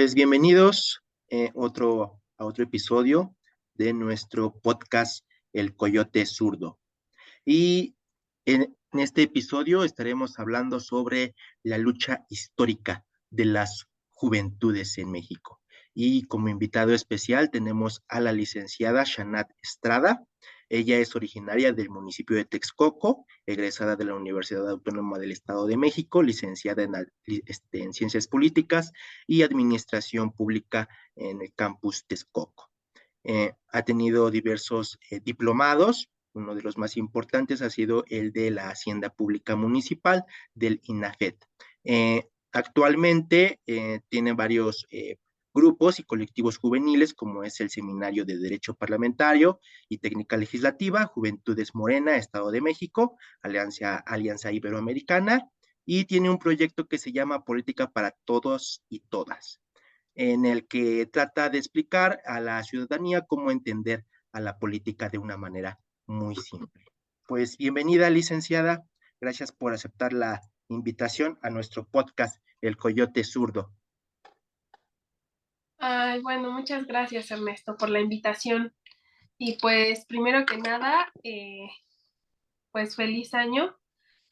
Pues bienvenidos a otro episodio de nuestro podcast El Coyote Zurdo. Y en este episodio estaremos hablando sobre la lucha histórica de las juventudes en México. Y como invitado especial tenemos a la licenciada Shanat Estrada. Ella es originaria del municipio de Texcoco, egresada de la Universidad Autónoma del Estado de México, licenciada en Ciencias Políticas y Administración Pública en el campus Texcoco. Ha tenido diversos diplomados. Uno de los más importantes ha sido el de la Hacienda Pública Municipal del INAFET. Actualmente tiene varios grupos y colectivos juveniles, como es el Seminario de Derecho Parlamentario y Técnica Legislativa, Juventudes Morena, Estado de México, Alianza Iberoamericana, y tiene un proyecto que se llama Política para Todos y Todas, en el que trata de explicar a la ciudadanía cómo entender a la política de una manera muy simple. Pues bienvenida, licenciada. Gracias por aceptar la invitación a nuestro podcast, El Coyote Zurdo. Ay, bueno, muchas gracias, Ernesto, por la invitación. Y pues, primero que nada, pues feliz año,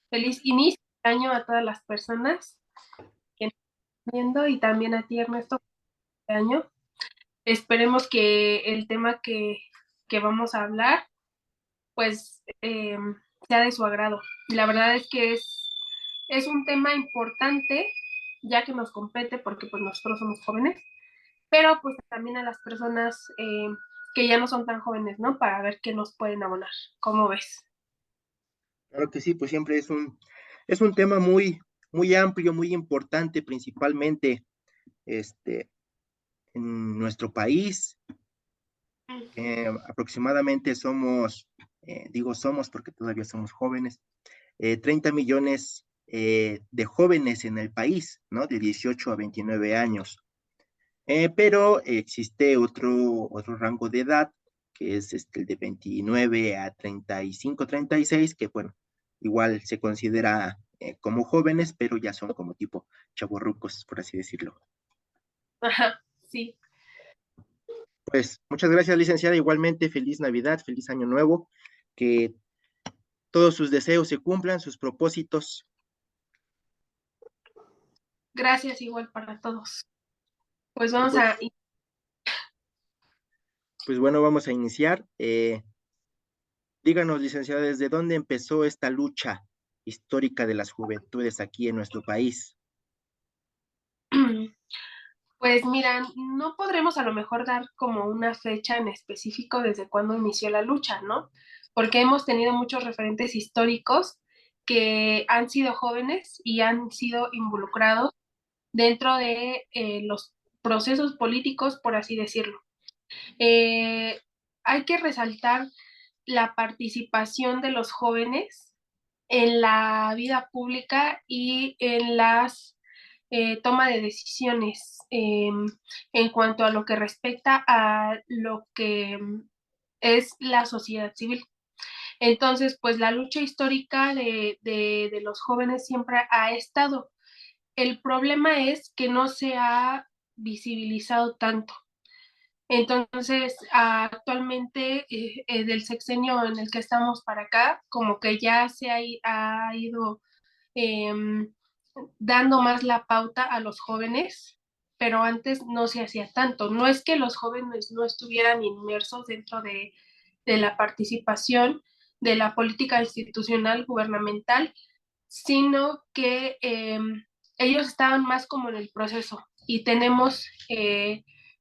feliz inicio de año a todas las personas que nos están viendo y también a ti, Ernesto, feliz año. Esperemos que el tema que vamos a hablar, pues, sea de su agrado. Y la verdad es que es un tema importante, ya que nos compete, porque pues nosotros somos jóvenes, pero pues también a las personas que ya no son tan jóvenes, ¿no? Para ver qué nos pueden abonar. ¿Cómo ves? Claro que sí, pues siempre es un tema muy amplio, muy importante, principalmente en nuestro país. Aproximadamente somos, digo somos porque todavía somos jóvenes, 30 millones de jóvenes en el país, ¿no? De 18 a 29 años. Pero existe otro rango de edad, que es el de 29 a 35, 36, que bueno, igual se considera como jóvenes, pero ya son como tipo chavorrucos, por así decirlo. Ajá, sí. Pues muchas gracias, licenciada. Igualmente, feliz Navidad, feliz Año Nuevo, que todos sus deseos se cumplan, sus propósitos. Gracias igual para todos. Pues Y vamos a... pues bueno, vamos a iniciar. Díganos, licenciada, ¿desde dónde empezó esta lucha histórica de las juventudes aquí en nuestro país? Pues mira, no podremos a lo mejor dar como una fecha en específico desde cuándo inició la lucha, ¿no? Porque hemos tenido muchos referentes históricos que han sido jóvenes y han sido involucrados dentro de los procesos políticos, por así decirlo. Eh, Hay que resaltar la participación de los jóvenes en la vida pública y en las toma de decisiones en cuanto a lo que respecta a lo que es la sociedad civil. Entonces, pues la lucha histórica de los jóvenes siempre ha estado. El problema es que no se ha visibilizado tanto. Entonces, actualmente, del sexenio en el que estamos para acá, como que ya ha ido em, dando más la pauta a los jóvenes, pero antes no se hacía tanto. No es que los jóvenes no estuvieran inmersos dentro de la participación de la política institucional gubernamental, sino que ellos estaban más como en el proceso y tenemos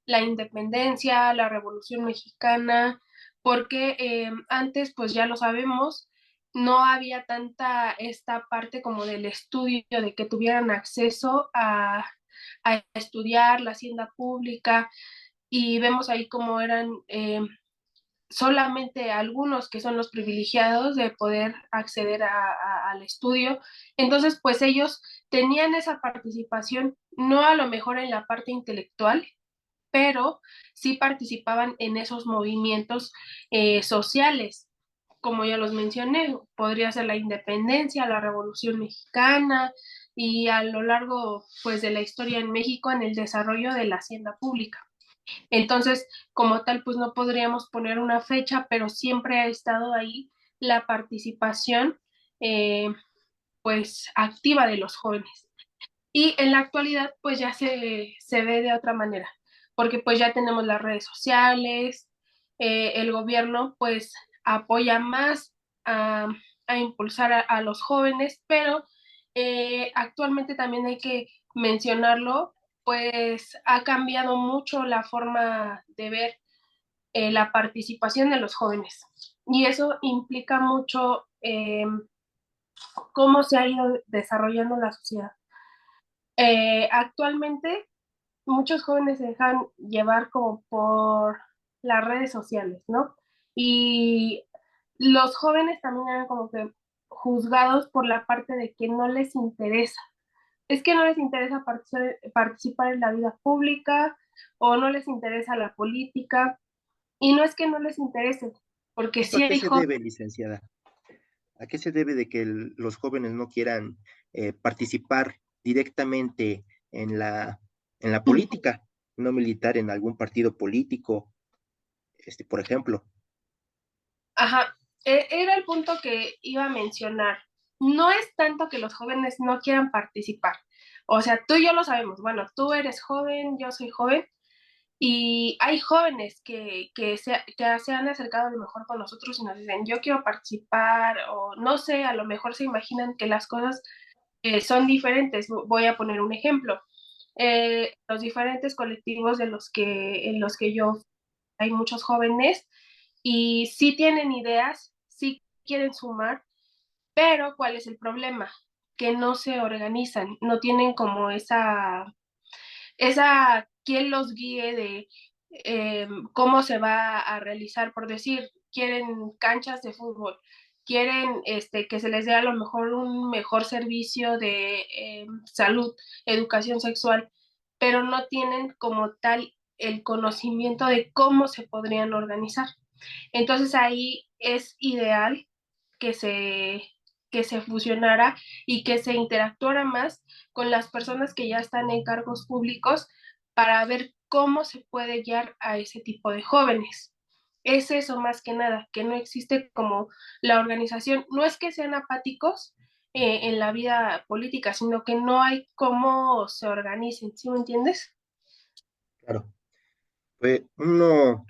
la independencia, la Revolución Mexicana, porque antes, pues ya lo sabemos, no había tanta esta parte como del estudio, de que tuvieran acceso a estudiar la hacienda pública y vemos ahí cómo eran solamente algunos que son los privilegiados de poder acceder al estudio. Entonces, pues ellos tenían esa participación, no a lo mejor en la parte intelectual, pero sí participaban en esos movimientos sociales. Como ya los mencioné, podría ser la independencia, la Revolución Mexicana, y a lo largo pues de la historia en México en el desarrollo de la hacienda pública. Entonces, como tal, pues no podríamos poner una fecha, pero siempre ha estado ahí la participación eh, pues activa de los jóvenes. Y en la actualidad pues ya se ve de otra manera, porque pues ya tenemos las redes sociales, el gobierno pues apoya más a, a impulsar a los jóvenes, pero actualmente también hay que mencionarlo, pues ha cambiado mucho la forma de ver la participación de los jóvenes. Y eso implica mucho cómo se ha ido desarrollando la sociedad. Actualmente muchos jóvenes se dejan llevar como por las redes sociales, ¿no? Y los jóvenes también eran como que juzgados por la parte de que no les interesa. Es que no les interesa participar en la vida pública o no les interesa la política. Y no es que no les interese, porque ¿Esto a sí qué hay se jóvenes. debe, licenciada? ¿A qué se debe de que los jóvenes no quieran participar directamente en en la política, no militar en algún partido político, por ejemplo? Ajá, era el punto que iba a mencionar. No es tanto que los jóvenes no quieran participar. O sea, tú y yo lo sabemos. Bueno, tú eres joven, yo soy joven, y hay jóvenes que se han acercado a lo mejor con nosotros y nos dicen, yo quiero participar, o no sé, a lo mejor se imaginan que las cosas son diferentes. Voy a poner un ejemplo. Los diferentes colectivos en los que yo hay muchos jóvenes y sí tienen ideas, sí quieren sumar, pero ¿cuál es el problema? Que no se organizan, no tienen como esa quien los guíe de cómo se va a realizar, por decir, quieren canchas de fútbol, quieren que se les dé a lo mejor un mejor servicio de salud, educación sexual, pero no tienen como tal el conocimiento de cómo se podrían organizar. Entonces ahí es ideal que se, que se fusionara y que se interactuara más con las personas que ya están en cargos públicos para ver cómo se puede guiar a ese tipo de jóvenes. Es eso más que nada, que no existe como la organización. No es que sean apáticos en la vida política, sino que no hay cómo se organicen, ¿sí me entiendes? Claro. Pues yo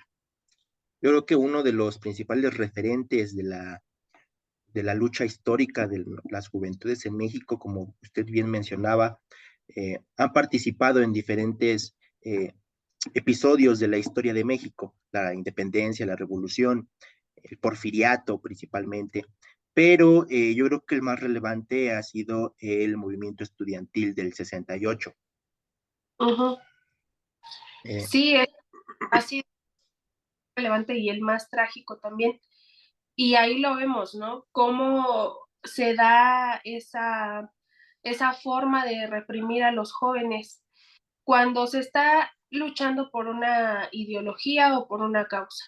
creo que uno de los principales referentes de de la lucha histórica de las juventudes en México, como usted bien mencionaba, han participado en diferentes episodios de la historia de México, la independencia, la revolución, el porfiriato principalmente, pero yo creo que el más relevante ha sido el movimiento estudiantil del 68. Uh -huh. Eh, Sí, es así relevante y el más trágico también. Y ahí lo vemos, ¿no? Cómo se da esa forma de reprimir a los jóvenes cuando se está luchando por una ideología o por una causa.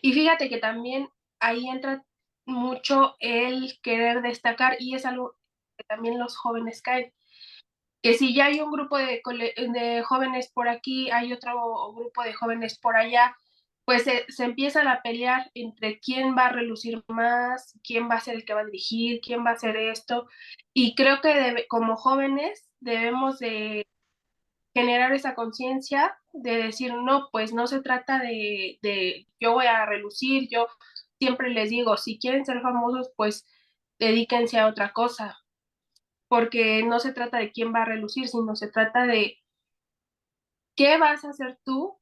Y fíjate que también ahí entra mucho el querer destacar y es algo que también los jóvenes caen. Que si ya hay un grupo de jóvenes por aquí, hay otro grupo de jóvenes por allá, pues se empiezan a pelear entre quién va a relucir más, quién va a ser el que va a dirigir, quién va a hacer esto. Y creo que como jóvenes debemos de generar esa conciencia de decir, no, pues no se trata de yo voy a relucir, yo siempre les digo, si quieren ser famosos, pues dedíquense a otra cosa, porque no se trata de quién va a relucir, sino se trata de qué vas a hacer tú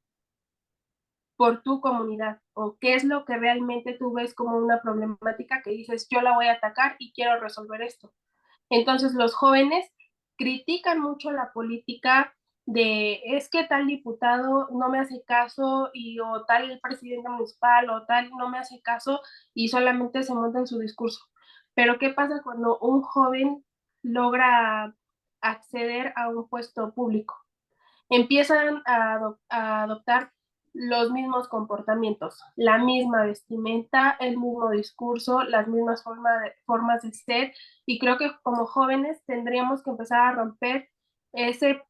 por tu comunidad o qué es lo que realmente tú ves como una problemática que dices, yo la voy a atacar y quiero resolver esto. Entonces los jóvenes critican mucho la política de es que tal diputado no me hace caso y o tal presidente municipal o tal no me hace caso y solamente se monta en su discurso. Pero ¿qué pasa cuando un joven logra acceder a un puesto público? Empiezan a adoptar los mismos comportamientos, la misma vestimenta, el mismo discurso, las mismas formas de ser, y creo que como jóvenes tendríamos que empezar a romper ese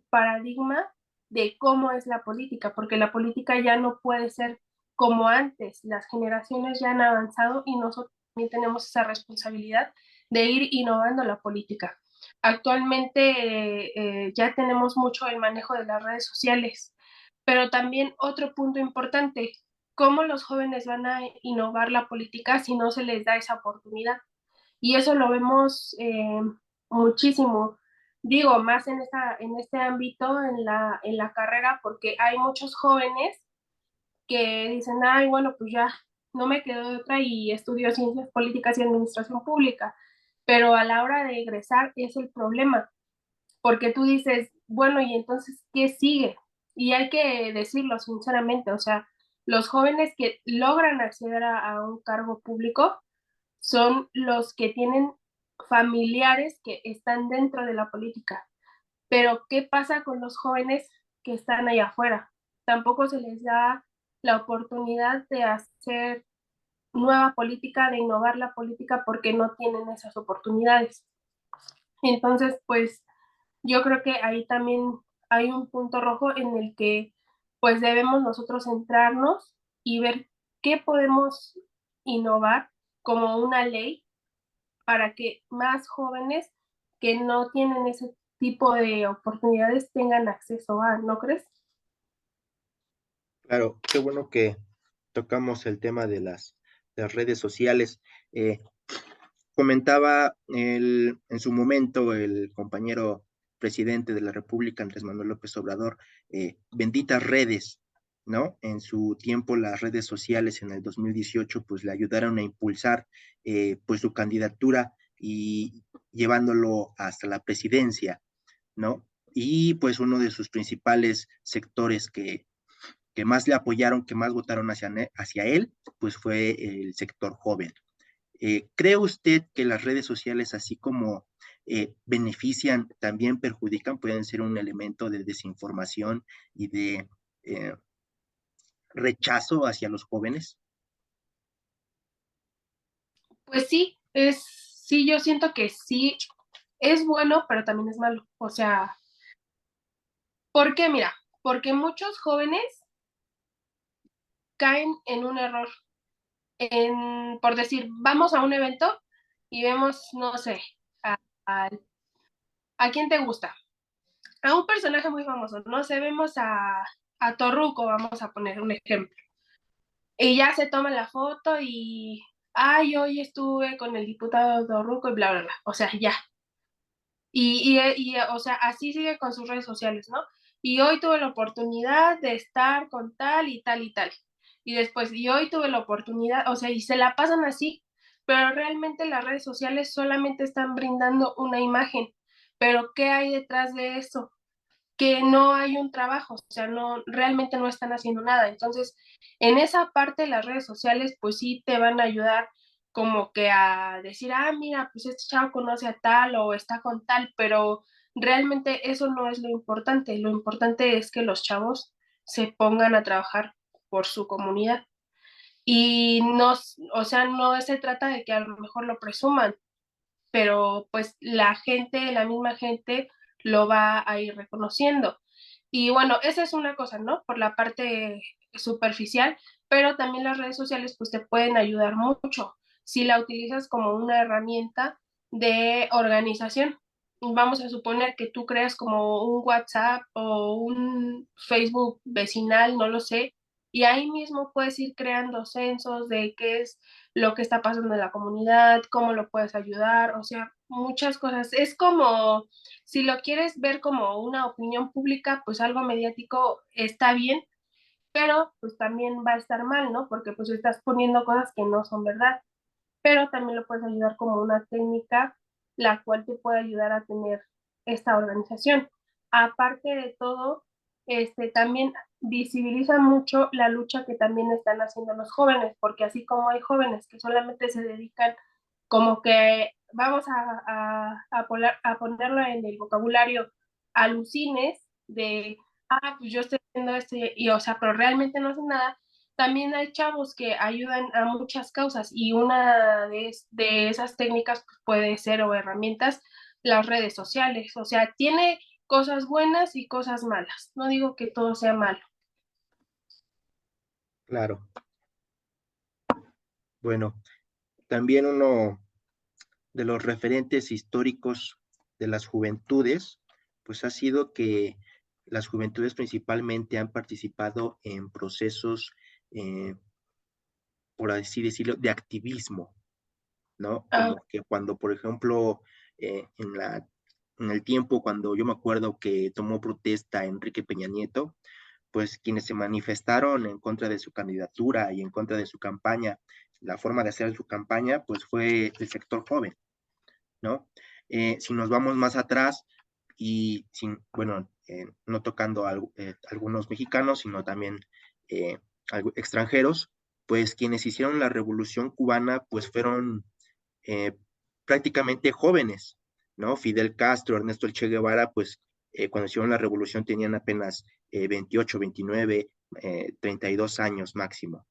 paradigma de cómo es la política, porque la política ya no puede ser como antes, las generaciones ya han avanzado y nosotros también tenemos esa responsabilidad de ir innovando la política. Actualmente ya tenemos mucho el manejo de las redes sociales, pero también otro punto importante, cómo los jóvenes van a innovar la política si no se les da esa oportunidad. Y eso lo vemos muchísimo, digo, más en este ámbito, en la carrera, porque hay muchos jóvenes que dicen, ay, bueno, pues ya no me quedo de otra y estudio ciencias políticas y administración pública, pero a la hora de egresar es el problema, porque tú dices, bueno, ¿y entonces qué sigue? Y hay que decirlo sinceramente, o sea, los jóvenes que logran acceder a un cargo público son los que tienen familiares que están dentro de la política. Pero ¿qué pasa con los jóvenes que están allá afuera? Tampoco se les da la oportunidad de hacer nueva política, de innovar la política porque no tienen esas oportunidades. Entonces, pues yo creo que ahí también hay un punto rojo en el que pues debemos nosotros centrarnos y ver qué podemos innovar como una ley para que más jóvenes que no tienen ese tipo de oportunidades tengan acceso a, ¿no crees? Claro, qué bueno que tocamos el tema de las redes sociales. Eh, Comentaba en su momento el compañero presidente de la República, Andrés Manuel López Obrador, benditas redes, ¿no? En su tiempo las redes sociales en el 2018 pues le ayudaron a impulsar pues su candidatura y llevándolo hasta la presidencia, ¿no? Y pues uno de sus principales sectores que más le apoyaron, que más votaron hacia él, pues fue el sector joven. ¿Cree usted que las redes sociales, así como benefician, también perjudican, pueden ser un elemento de desinformación y de eh, rechazo hacia los jóvenes? Pues sí, yo siento que sí es bueno, pero también es malo. O sea, ¿por qué? Mira, porque muchos jóvenes caen en un error, por decir, vamos a un evento y vemos, no sé, a, ¿a quién te gusta? A un personaje muy famoso, no sé, vemos a Torruco, vamos a poner un ejemplo. Y ya se toma la foto y, ay, hoy estuve con el diputado Torruco y bla, bla, bla. O sea, ya. O sea, así sigue con sus redes sociales, ¿no? Y hoy tuve la oportunidad de estar con tal y tal y tal. Y después, y hoy tuve la oportunidad, o sea, y se la pasan así, pero realmente las redes sociales solamente están brindando una imagen. Pero ¿qué hay detrás de eso? Que no hay un trabajo, o sea, no, realmente no están haciendo nada. Entonces, en esa parte las redes sociales, pues sí te van a ayudar como que a decir, ah, mira, pues este chavo conoce a tal o está con tal, pero realmente eso no es lo importante es que los chavos se pongan a trabajar por su comunidad. Y no, o sea, no se trata de que a lo mejor lo presuman, pero pues la gente, la misma gente lo va a ir reconociendo. Y bueno, esa es una cosa, ¿no? Por la parte superficial, pero también las redes sociales pues te pueden ayudar mucho si la utilizas como una herramienta de organización. Vamos a suponer que tú creas como un WhatsApp o un Facebook vecinal, no lo sé, y ahí mismo puedes ir creando censos de qué es lo que está pasando en la comunidad, cómo lo puedes ayudar, o sea, muchas cosas. Es como, si lo quieres ver como una opinión pública, pues algo mediático está bien, pero pues también va a estar mal, ¿no? Porque pues estás poniendo cosas que no son verdad, pero también lo puedes ayudar como una técnica la cual te puede ayudar a tener esta organización. Aparte de todo, también visibiliza mucho la lucha que también están haciendo los jóvenes, porque así como hay jóvenes que solamente se dedican como que vamos a ponerlo en el vocabulario alucines de, pues yo estoy haciendo esto y, o sea, pero realmente no hacen nada. También hay chavos que ayudan a muchas causas y una de esas técnicas pues, puede ser o herramientas las redes sociales. O sea, tiene cosas buenas y cosas malas. No digo que todo sea malo. Claro. Bueno, también uno de los referentes históricos de las juventudes, pues ha sido que las juventudes principalmente han participado en procesos, eh, por así decirlo, de activismo, ¿no? Ah, Como que cuando, por ejemplo, en el tiempo cuando yo me acuerdo que tomó protesta Enrique Peña Nieto, pues quienes se manifestaron en contra de su candidatura y en contra de su campaña, la forma de hacer su campaña, pues fue el sector joven, ¿no? Si nos vamos más atrás y sin, bueno, no tocando algunos mexicanos, sino también eh, extranjeros, pues quienes hicieron la revolución cubana, pues fueron eh, prácticamente jóvenes, ¿no? Fidel Castro, Ernesto El Che Guevara, pues cuando hicieron la revolución tenían apenas 28, 29, 32 años máximo,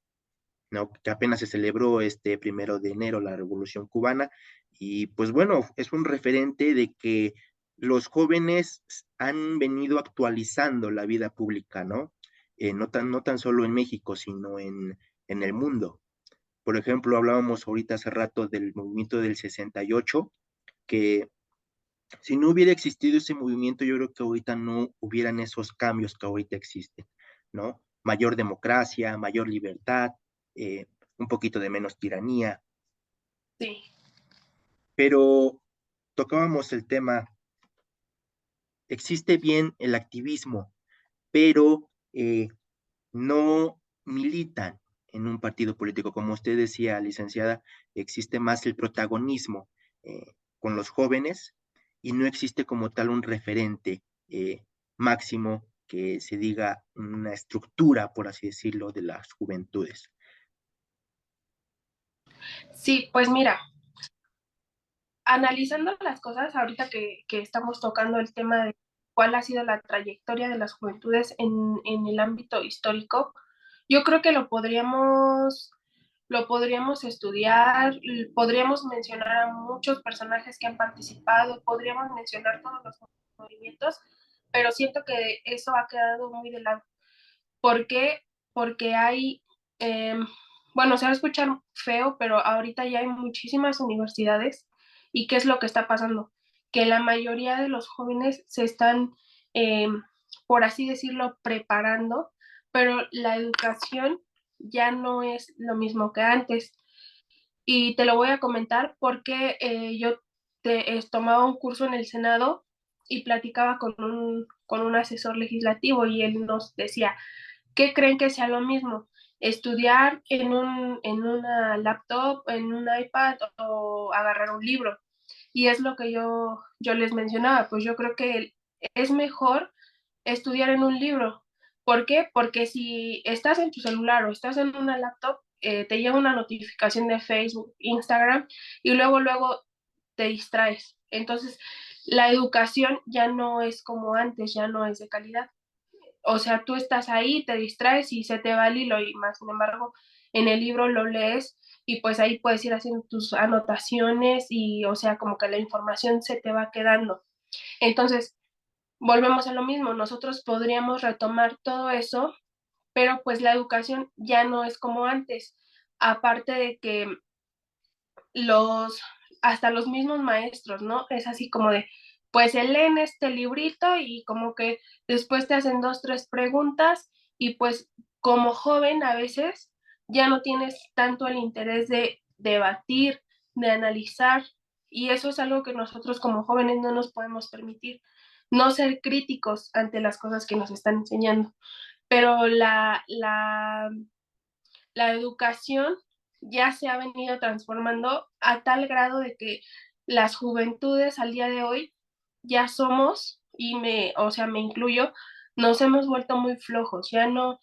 ¿no? Que apenas se celebró este 1 de enero la Revolución Cubana y pues bueno, es un referente de que los jóvenes han venido actualizando la vida pública, ¿no? No tan solo en México, sino en el mundo. Por ejemplo, hablábamos ahorita hace rato del movimiento del 68, que si no hubiera existido ese movimiento, yo creo que ahorita no hubieran esos cambios que ahorita existen, ¿no? Mayor democracia, mayor libertad, un poquito de menos tiranía, sí. pero tocábamos el tema, existe bien el activismo, pero no militan en un partido político. Como usted decía, licenciada, existe más el protagonismo con los jóvenes y no existe como tal un referente máximo que se diga una estructura, por así decirlo, de las juventudes. Sí, pues mira, analizando las cosas, ahorita que estamos tocando el tema de cuál ha sido la trayectoria de las juventudes en el ámbito histórico, yo creo que lo podríamos estudiar, podríamos mencionar a muchos personajes que han participado, podríamos mencionar todos los movimientos, pero siento que eso ha quedado muy de lado. ¿Por qué? Porque hay, eh, bueno, se va a escuchar feo, pero ahorita ya hay muchísimas universidades. ¿Y qué es lo que está pasando? Que la mayoría de los jóvenes se están, eh, por así decirlo, preparando, pero la educación ya no es lo mismo que antes. Y te lo voy a comentar porque yo tomaba un curso en el Senado y platicaba con un asesor legislativo y él nos decía, ¿qué creen que sea lo mismo? ¿Estudiar en una laptop, en un iPad o agarrar un libro? Y es lo que yo les mencionaba, pues yo creo que es mejor estudiar en un libro. ¿Por qué? Porque si estás en tu celular o estás en una laptop, te llega una notificación de Facebook, Instagram y luego te distraes. Entonces, la educación ya no es como antes, ya no es de calidad. O sea, tú estás ahí, te distraes y se te va el hilo y más, sin embargo, en el libro lo lees y pues ahí puedes ir haciendo tus anotaciones y, o sea, como que la información se te va quedando. Entonces, volvemos a lo mismo, nosotros podríamos retomar todo eso, pero pues la educación ya no es como antes. Aparte de que los, hasta los mismos maestros, ¿no? Es así como de, pues se leen este librito y como que después te hacen dos, tres preguntas y pues como joven a veces ya no tienes tanto el interés de debatir, de analizar y eso es algo que nosotros como jóvenes no nos podemos permitir, no ser críticos ante las cosas que nos están enseñando. Pero la educación ya se ha venido transformando a tal grado de que las juventudes al día de hoy ya somos, o sea, me incluyo, nos hemos vuelto muy flojos, ya no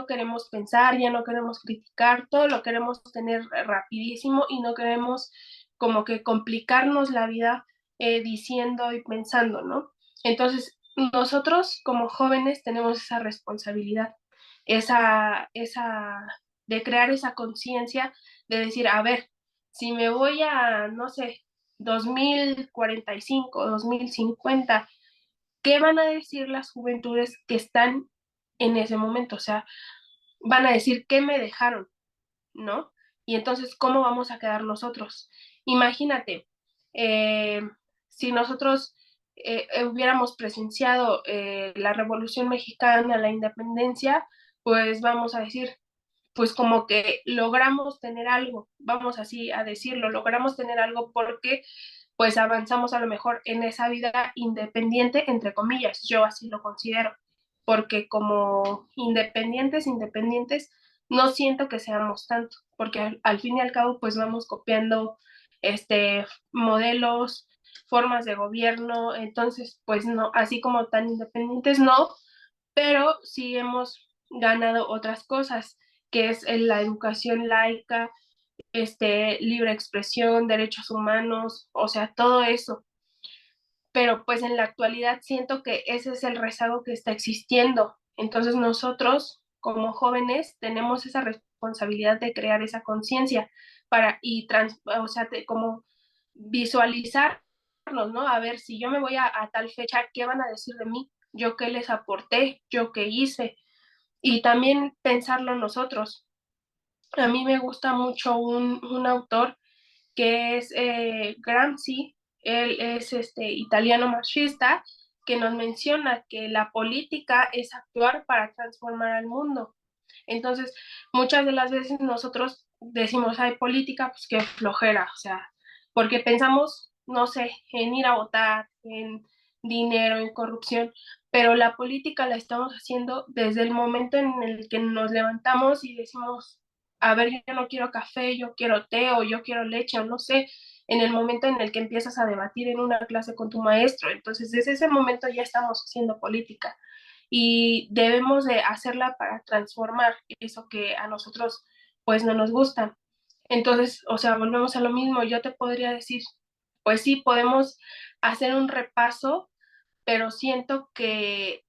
queremos pensar, ya no queremos criticar, todo lo queremos tener rapidísimo y no queremos como que complicarnos la vida diciendo y pensando, ¿no? Entonces, nosotros como jóvenes tenemos esa responsabilidad, esa de crear esa conciencia de decir, a ver, si me voy a, no sé, 2045, 2050, ¿qué van a decir las juventudes que están en ese momento? O sea, van a decir, ¿qué me dejaron? ¿No? Y entonces, ¿cómo vamos a quedar nosotros? Imagínate, eh, si nosotros hubiéramos presenciado la Revolución Mexicana, la independencia, pues vamos a decir, pues como que logramos tener algo, vamos así a decirlo, logramos tener algo porque pues avanzamos a lo mejor en esa vida independiente, entre comillas, yo así lo considero, porque como independientes, no siento que seamos tanto, porque al fin y al cabo pues vamos copiando modelos, formas de gobierno, entonces pues no, así como tan independientes no, pero sí hemos ganado otras cosas, que es la educación laica, libre expresión, derechos humanos, o sea, todo eso. Pero pues en la actualidad siento que ese es el rezago que está existiendo. Entonces nosotros como jóvenes tenemos esa responsabilidad de crear esa conciencia o sea, como visualizarnos, ¿no? A ver, si yo me voy a tal fecha, ¿qué van a decir de mí? Yo qué les aporté, yo qué hice, y también pensarlo nosotros. A mí me gusta mucho un autor que es Gramsci, él es italiano marxista, que nos menciona que la política es actuar para transformar al mundo. Entonces, muchas de las veces nosotros decimos, hay política, pues qué flojera, o sea, porque pensamos, no sé, en ir a votar, en dinero, en corrupción, pero la política la estamos haciendo desde el momento en el que nos levantamos y decimos, a ver, yo no quiero café, yo quiero té o yo quiero leche o no sé, en el momento en el que empiezas a debatir en una clase con tu maestro. Entonces, desde ese momento ya estamos haciendo política y debemos de hacerla para transformar eso que a nosotros pues no nos gusta. Entonces, o sea, volvemos a lo mismo. Yo te podría decir, pues sí, podemos hacer un repaso, pero siento que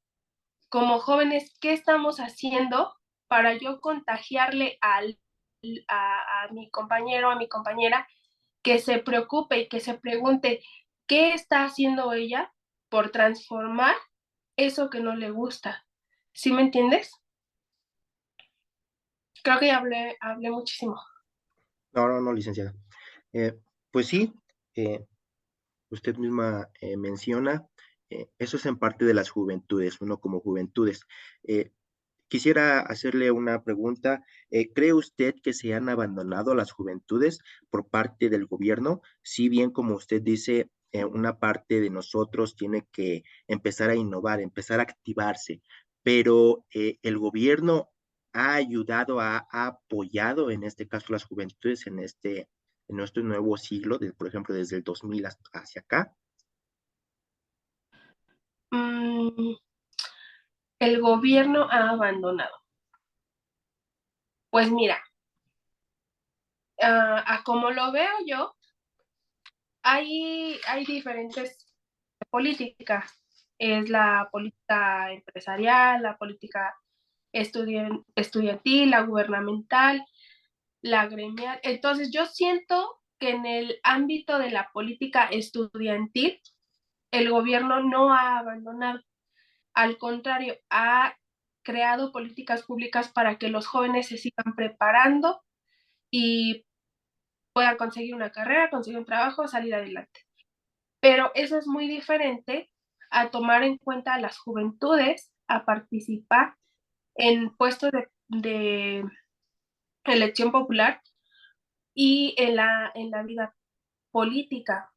como jóvenes, ¿qué estamos haciendo para yo contagiarle a mi compañero, a mi compañera, que se preocupe y que se pregunte qué está haciendo ella por transformar eso que no le gusta? ¿Sí me entiendes? Creo que ya hablé muchísimo. No, no, no, licenciada. Eh, pues sí, eh, usted misma menciona, eso es en parte de las juventudes, uno como juventudes. Eh, Quisiera hacerle una pregunta. ¿Cree usted que se han abandonado las juventudes por parte del gobierno? Si bien, como usted dice, una parte de nosotros tiene que empezar a innovar, empezar a activarse, pero el gobierno ha ayudado, ha apoyado, en este caso, las juventudes en nuestro nuevo siglo, por ejemplo, desde el 2000 hacia acá. Mm, el gobierno ha abandonado. Pues mira, a como lo veo yo, hay diferentes políticas. Es la política empresarial, la política estudiantil, la gubernamental, la gremial. Entonces, yo siento que en el ámbito de la política estudiantil, el gobierno no ha abandonado. Al contrario, ha creado políticas públicas para que los jóvenes se sigan preparando y puedan conseguir una carrera, conseguir un trabajo, salir adelante. Pero eso es muy diferente a tomar en cuenta a las juventudes, a participar en puestos de elección popular y en la vida política.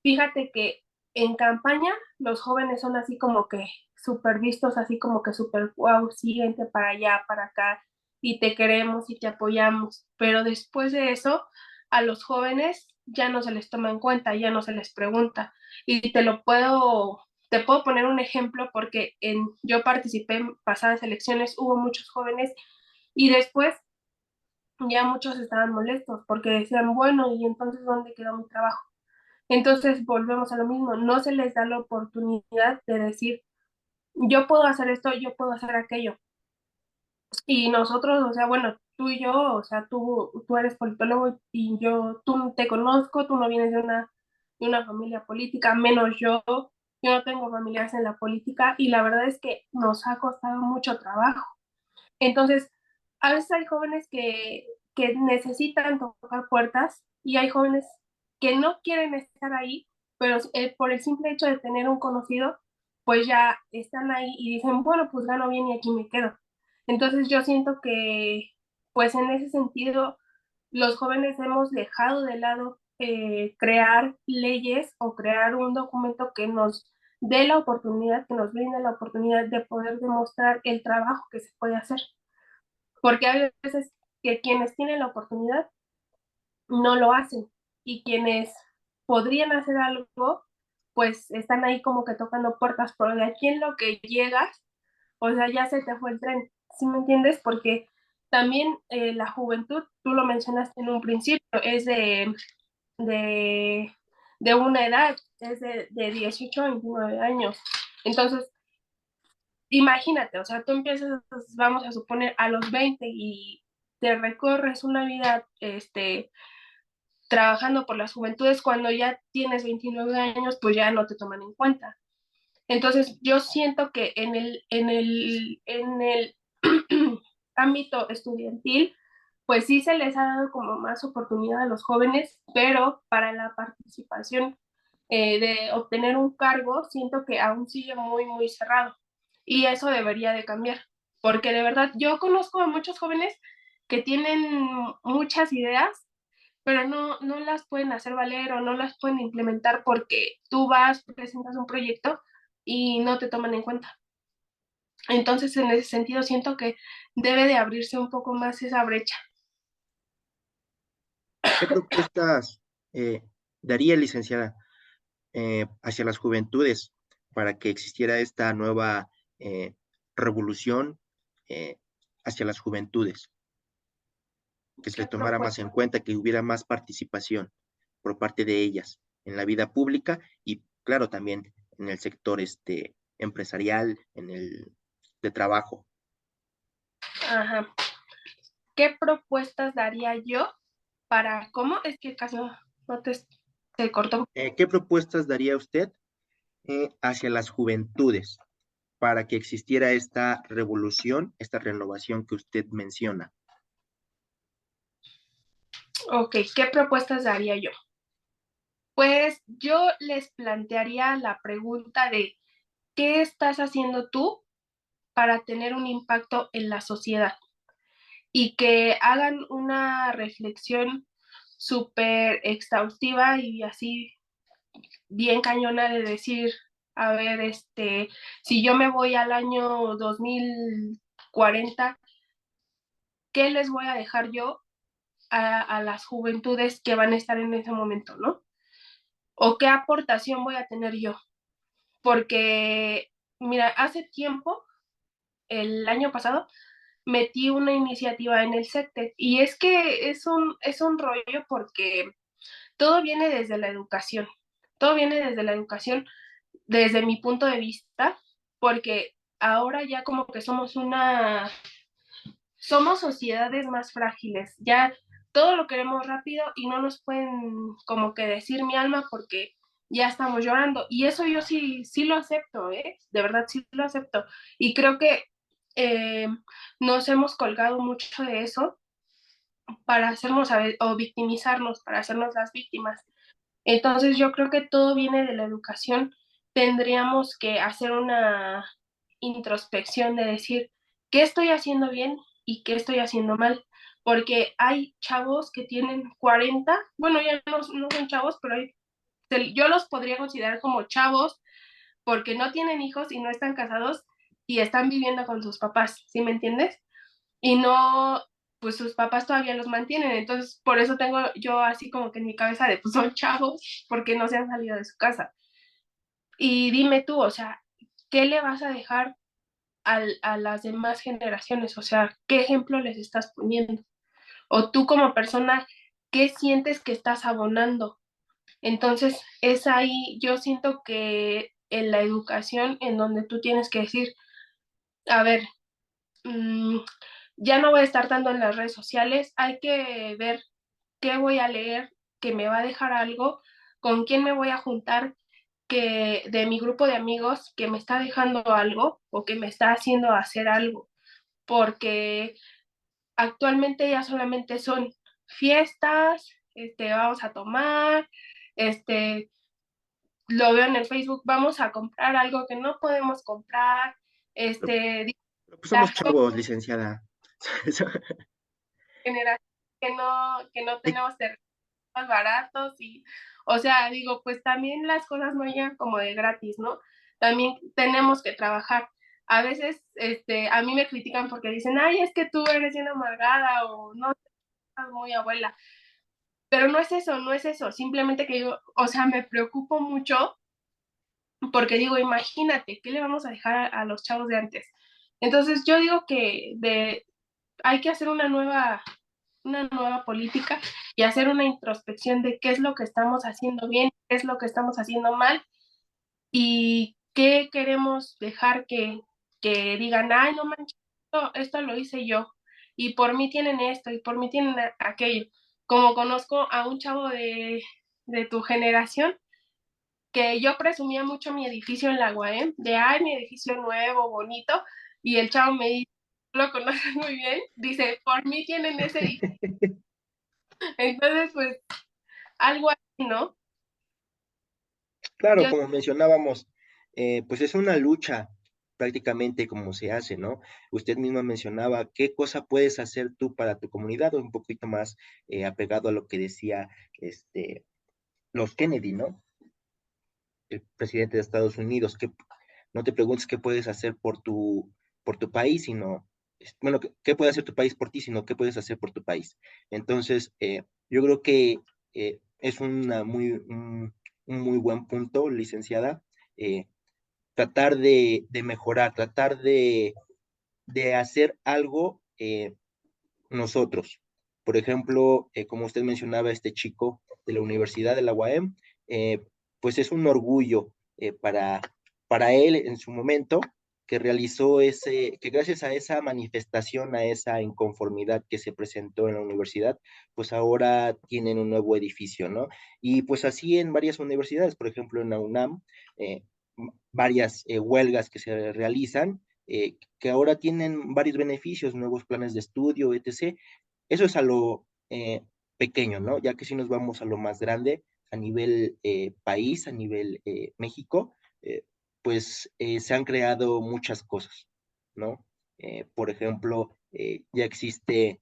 Fíjate que en campaña los jóvenes son así como que súper vistos, así como que súper wow, siguiente para allá, para acá, y te queremos y te apoyamos. Pero después de eso, a los jóvenes ya no se les toma en cuenta, ya no se les pregunta. Y te puedo poner un ejemplo porque yo participé en pasadas elecciones, hubo muchos jóvenes y después ya muchos estaban molestos porque decían, bueno, ¿y entonces dónde quedó mi trabajo? Entonces volvemos a lo mismo, no se les da la oportunidad de decir, yo puedo hacer esto, yo puedo hacer aquello. Y nosotros, o sea, bueno, tú y yo, o sea, tú eres politólogo y yo, tú no te conozco, tú no vienes de una familia política, menos yo no tengo familiares en la política y la verdad es que nos ha costado mucho trabajo. Entonces, a veces hay jóvenes que necesitan tocar puertas y hay jóvenes que no quieren estar ahí, pero por el simple hecho de tener un conocido, pues ya están ahí y dicen, bueno, pues gano bien y aquí me quedo. Entonces yo siento que, pues en ese sentido, los jóvenes hemos dejado de lado crear leyes o crear un documento que nos dé la oportunidad, que nos brinde la oportunidad de poder demostrar el trabajo que se puede hacer. Porque hay veces que quienes tienen la oportunidad no lo hacen y quienes podrían hacer algo, pues están ahí como que tocando puertas, pero de aquí en lo que llegas, o sea, ya se te fue el tren, ¿sí me entiendes? Porque también la juventud, tú lo mencionaste en un principio, es de, de una edad, es de 18 a 29 años. Entonces, imagínate, o sea, tú empiezas, vamos a suponer, a los 20 y te recorres una vida trabajando por las juventudes, cuando ya tienes 29 años, pues ya no te toman en cuenta. Entonces, yo siento que en el ámbito estudiantil, pues sí se les ha dado como más oportunidad a los jóvenes, pero para la participación de obtener un cargo, siento que aún sigue muy, muy cerrado. Y eso debería de cambiar, porque de verdad yo conozco a muchos jóvenes que tienen muchas ideas, pero no las pueden hacer valer o no las pueden implementar porque tú vas, presentas un proyecto y no te toman en cuenta. Entonces, en ese sentido, siento que debe de abrirse un poco más esa brecha. ¿Qué propuestas daría, licenciada, hacia las juventudes para que existiera esta nueva revolución eh, hacia las juventudes? Que se ¿Qué les tomara más propuesta? en cuenta, que hubiera más participación por parte de ellas en la vida pública y, claro, también en el sector empresarial, en el de trabajo. Ajá. ¿Qué propuestas daría yo para, cómo? Es que casi no te cortó. ¿Qué propuestas daría usted hacia las juventudes para que existiera esta revolución, esta renovación que usted menciona? Ok, ¿qué propuestas daría yo? Pues yo les plantearía la pregunta de ¿qué estás haciendo tú para tener un impacto en la sociedad? Y que hagan una reflexión súper exhaustiva y así bien cañona de decir, a ver, si yo me voy al año 2040, ¿qué les voy a dejar yo a las juventudes que van a estar en ese momento, ¿no? ¿O qué aportación voy a tener yo? Porque, mira, hace tiempo, el año pasado, metí una iniciativa en el SECTEC y es que es un rollo porque todo viene desde la educación, todo viene desde la educación, desde mi punto de vista, porque ahora ya como que somos sociedades más frágiles, ya todo lo queremos rápido y no nos pueden como que decir mi alma porque ya estamos llorando. Y eso yo sí, sí lo acepto, ¿eh? De verdad sí lo acepto. Y creo que eh, nos hemos colgado mucho de eso para hacernos o victimizarnos, para hacernos las víctimas. Entonces yo creo que todo viene de la educación. Tendríamos que hacer una introspección de decir qué estoy haciendo bien y qué estoy haciendo mal, porque hay chavos que tienen 40, bueno, ya no son chavos, pero yo los podría considerar como chavos porque no tienen hijos y no están casados y están viviendo con sus papás, ¿sí me entiendes? Y no, pues sus papás todavía los mantienen, entonces por eso tengo yo así como que en mi cabeza de, pues son chavos porque no se han salido de su casa. Y dime tú, o sea, ¿qué le vas a dejar a las demás generaciones? O sea, ¿qué ejemplo les estás poniendo? O tú como persona, ¿qué sientes que estás abonando? Entonces, es ahí, yo siento que en la educación en donde tú tienes que decir, a ver, mmm, ya no voy a estar tanto en las redes sociales, hay que ver qué voy a leer que me va a dejar algo, con quién me voy a juntar que de mi grupo de amigos que me está dejando algo o que me está haciendo hacer algo, porque actualmente ya solamente son fiestas, vamos a tomar, este, lo veo en el Facebook, vamos a comprar algo que no podemos comprar, Pero, este, pero, pues somos la joven chavos, licenciada. generación que no tenemos terrenos más baratos y, o sea, digo, pues también las cosas no llegan como de gratis, ¿no? También tenemos que trabajar. A veces, a mí me critican porque dicen, ay, es que tú eres bien amargada o no, estás muy abuela. Pero no es eso, no es eso. Simplemente que yo, o sea, me preocupo mucho porque digo, imagínate, ¿qué le vamos a dejar a los chavos de antes? Entonces yo digo que hay que hacer una nueva política y hacer una introspección de qué es lo que estamos haciendo bien, qué es lo que estamos haciendo mal y qué queremos dejar que digan, ay, no manches, esto lo hice yo y por mí tienen esto y por mí tienen aquello. Como conozco a un chavo de tu generación, que yo presumía mucho mi edificio en la UAM, de, ay, mi edificio nuevo, bonito, y el chavo me dice, lo conoces muy bien, dice, por mí tienen ese edificio. Entonces, pues, algo así, ¿no? Claro, Yo, como mencionábamos, pues es una lucha prácticamente como se hace, ¿no? Usted misma mencionaba qué cosa puedes hacer tú para tu comunidad, o un poquito más apegado a lo que decía los Kennedy, ¿no? El presidente de Estados Unidos, que no te preguntes qué puedes hacer por tu país, sino, bueno, qué puede hacer tu país por ti, sino qué puedes hacer por tu país. Entonces, yo creo que es un muy buen punto, licenciada, eh, tratar de mejorar, tratar de hacer algo nosotros. Por ejemplo, como usted mencionaba, este chico de la Universidad de la UAM, pues es un orgullo para él en su momento que realizó que gracias a esa manifestación, a esa inconformidad que se presentó en la universidad, pues ahora tienen un nuevo edificio, ¿no? Y pues así en varias universidades, por ejemplo en la UNAM, eh, varias huelgas que se realizan, que ahora tienen varios beneficios, nuevos planes de estudio, etc. Eso es a lo pequeño, ¿no? Ya que si nos vamos a lo más grande, a nivel país, a nivel México, pues se han creado muchas cosas, ¿no? Por ejemplo, ya existe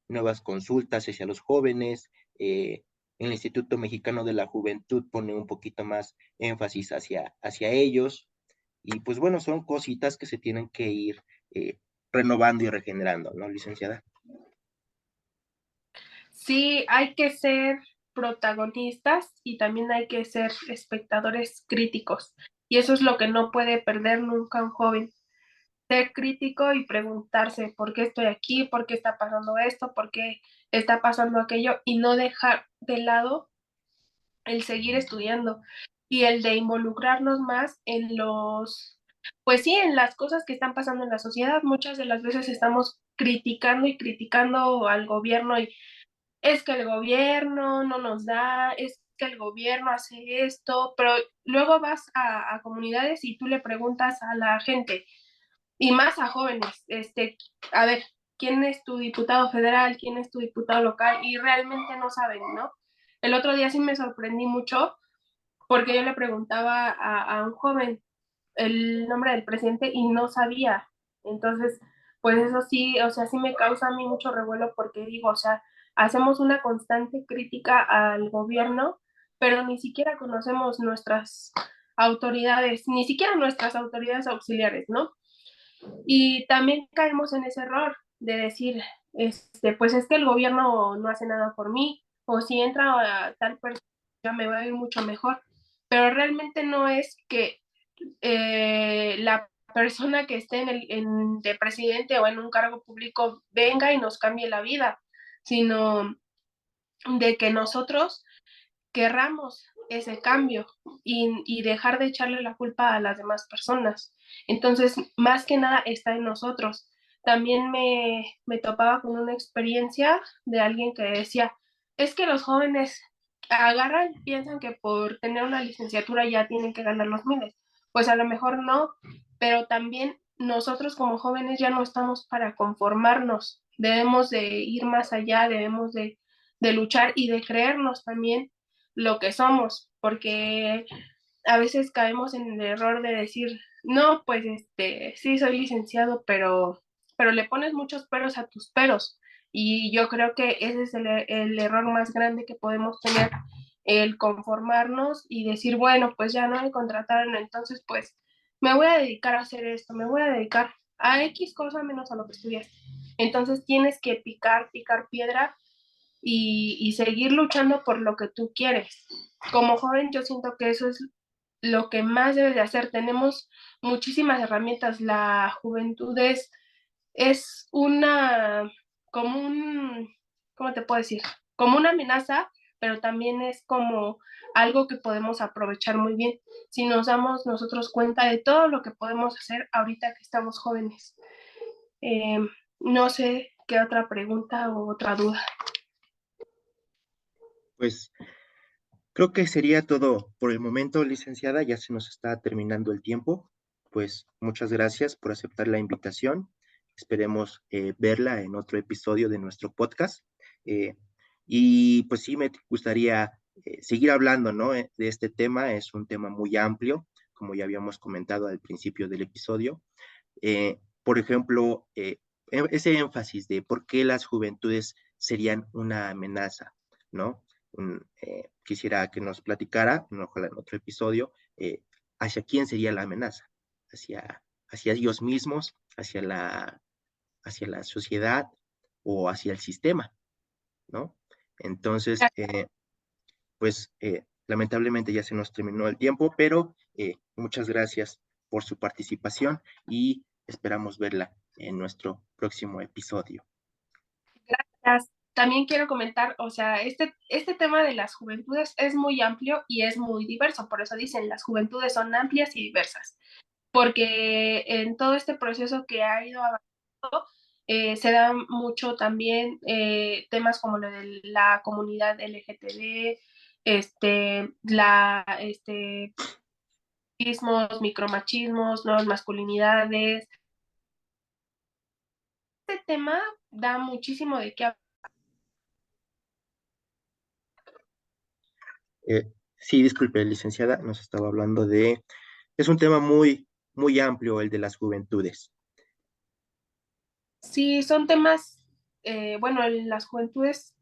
nuevas consultas hacia los jóvenes, el Instituto Mexicano de la Juventud pone un poquito más énfasis hacia ellos, y pues bueno, son cositas que se tienen que ir renovando y regenerando, ¿no, licenciada? sí, hay que ser protagonistas y también hay que ser espectadores críticos. Y eso es lo que no puede perder nunca un joven. Ser crítico y preguntarse por qué estoy aquí, por qué está pasando esto, por qué está pasando aquello y no dejar de lado el seguir estudiando y el de involucrarnos más en pues sí, en las cosas que están pasando en la sociedad. Muchas de las veces estamos criticando y criticando al gobierno y es que el gobierno no nos da, es que el gobierno hace esto, pero luego vas a comunidades y tú le preguntas a la gente, y más a jóvenes, a ver, ¿quién es tu diputado federal? ¿Quién es tu diputado local? Y realmente no saben, ¿no? El otro día sí me sorprendí mucho porque yo le preguntaba a un joven el nombre del presidente y no sabía. Entonces, pues eso sí, o sea, sí me causa a mí mucho revuelo porque digo, o sea, hacemos una constante crítica al gobierno, pero ni siquiera conocemos nuestras autoridades, ni siquiera nuestras autoridades auxiliares, ¿no? Y también caemos en ese error de decir, pues es que el gobierno no hace nada por mí, o si entra a tal persona ya me va a ir mucho mejor. Pero realmente no es que la persona que esté de presidente o en un cargo público venga y nos cambie la vida, sino de que nosotros querramos ese cambio y dejar de echarle la culpa a las demás personas. Entonces, más que nada está en nosotros. También me topaba con una experiencia de alguien que decía, es que los jóvenes agarran, piensan que por tener una licenciatura ya tienen que ganar los miles. Pues a lo mejor no, pero también nosotros como jóvenes ya no estamos para conformarnos. Debemos de ir más allá, debemos de luchar y de creernos también lo que somos, porque a veces caemos en el error de decir, no, pues sí soy licenciado, pero le pones muchos peros a tus peros. Y yo creo que ese es el error más grande que podemos tener, el conformarnos y decir, bueno, pues ya no me contrataron, entonces pues me voy a dedicar a hacer esto, me voy a dedicar a X cosa menos a lo que estudias. Entonces tienes que picar piedra y seguir luchando por lo que tú quieres. Como joven yo siento que eso es lo que más debes de hacer. Tenemos muchísimas herramientas. La juventud es una, como un, ¿cómo te puedo decir? Como una amenaza, pero también es como algo que podemos aprovechar muy bien si nos damos nosotros cuenta de todo lo que podemos hacer ahorita que estamos jóvenes. Eh, no sé qué otra pregunta o otra duda. Pues creo que sería todo por el momento, licenciada. Ya se nos está terminando el tiempo. Pues muchas gracias por aceptar la invitación. Esperemos verla en otro episodio de nuestro podcast. Eh, y pues sí, me gustaría seguir hablando, ¿no? De este tema. Es un tema muy amplio, como ya habíamos comentado al principio del episodio. Por ejemplo, ese énfasis de por qué las juventudes serían una amenaza, ¿no? Quisiera que nos platicara, ojalá en otro episodio, hacia quién sería la amenaza, hacia ellos mismos, hacia la sociedad o hacia el sistema, ¿no? Entonces, pues lamentablemente ya se nos terminó el tiempo, pero muchas gracias por su participación y esperamos verla en nuestro próximo episodio. También quiero comentar, o sea, este tema de las juventudes es muy amplio y es muy diverso, por eso dicen, las juventudes son amplias y diversas, porque en todo este proceso que ha ido avanzando, se dan mucho también temas como lo de la comunidad LGTB, micromachismos, nuevas masculinidades. Este tema da muchísimo de qué hablar. Sí, disculpe, licenciada, nos estaba hablando es un tema muy amplio el de las juventudes. Sí, son temas, bueno, en las juventudes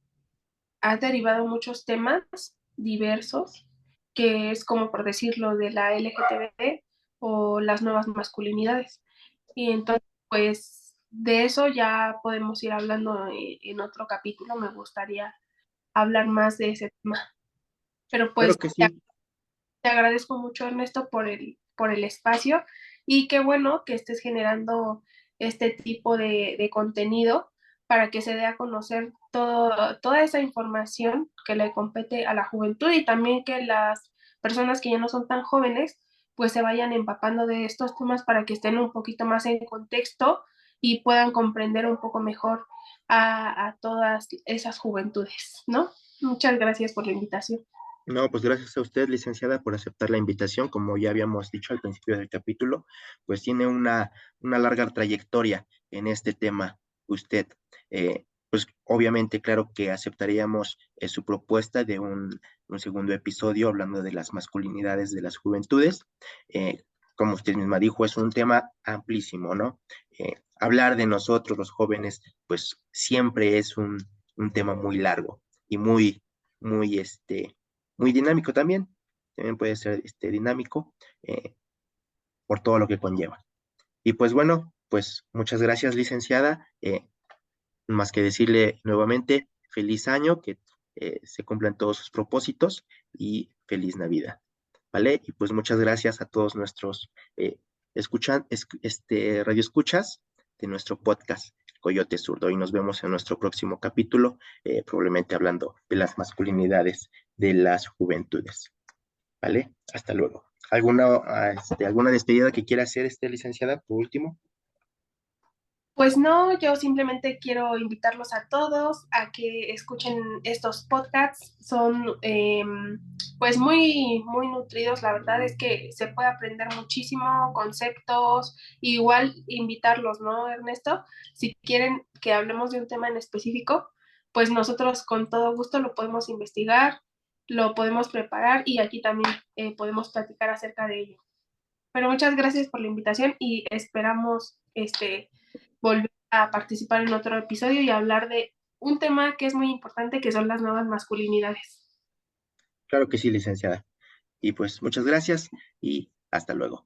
ha derivado muchos temas diversos, que es como por decirlo de la LGTB o las nuevas masculinidades. Y entonces, pues de eso ya podemos ir hablando en otro capítulo. Me gustaría hablar más de ese tema. Pero pues Claro que sí. te agradezco mucho, Ernesto, por el espacio y qué bueno que estés generando este tipo de contenido para que se dé a conocer toda esa información que le compete a la juventud y también que las personas que ya no son tan jóvenes pues se vayan empapando de estos temas para que estén un poquito más en contexto y puedan comprender un poco mejor a todas esas juventudes, ¿no? Muchas gracias por la invitación. No, pues gracias a usted, licenciada, por aceptar la invitación. Como ya habíamos dicho al principio del capítulo, pues tiene una larga trayectoria en este tema usted. Pues obviamente, claro que aceptaríamos su propuesta de un segundo episodio hablando de las masculinidades de las juventudes. Como usted misma dijo, es un tema amplísimo, ¿no? Hablar de nosotros, los jóvenes, pues siempre es un tema muy largo y muy, muy dinámico también. También puede ser dinámico por todo lo que conlleva. Y pues bueno, pues muchas gracias, licenciada. Más que decirle nuevamente, feliz año, que se cumplan todos sus propósitos y feliz Navidad. ¿Vale? Y pues muchas gracias a todos nuestros radio escuchas de nuestro podcast Coyote Zurdo y nos vemos en nuestro próximo capítulo, probablemente hablando de las masculinidades de las juventudes. ¿vale? Hasta luego. ¿Alguna despedida que quiera hacer, licenciada, por último? Pues no, yo simplemente quiero invitarlos a todos a que escuchen estos podcasts. Son pues muy nutridos. La verdad es que se puede aprender muchísimo, conceptos. Igual invitarlos, ¿no, Ernesto? Si quieren que hablemos de un tema en específico, pues nosotros con todo gusto lo podemos investigar, lo podemos preparar y aquí también podemos platicar acerca de ello. Pero muchas gracias por la invitación y esperamos volver a participar en otro episodio y hablar de un tema que es muy importante, que son las nuevas masculinidades. Claro que sí, licenciada. Y pues muchas gracias y hasta luego.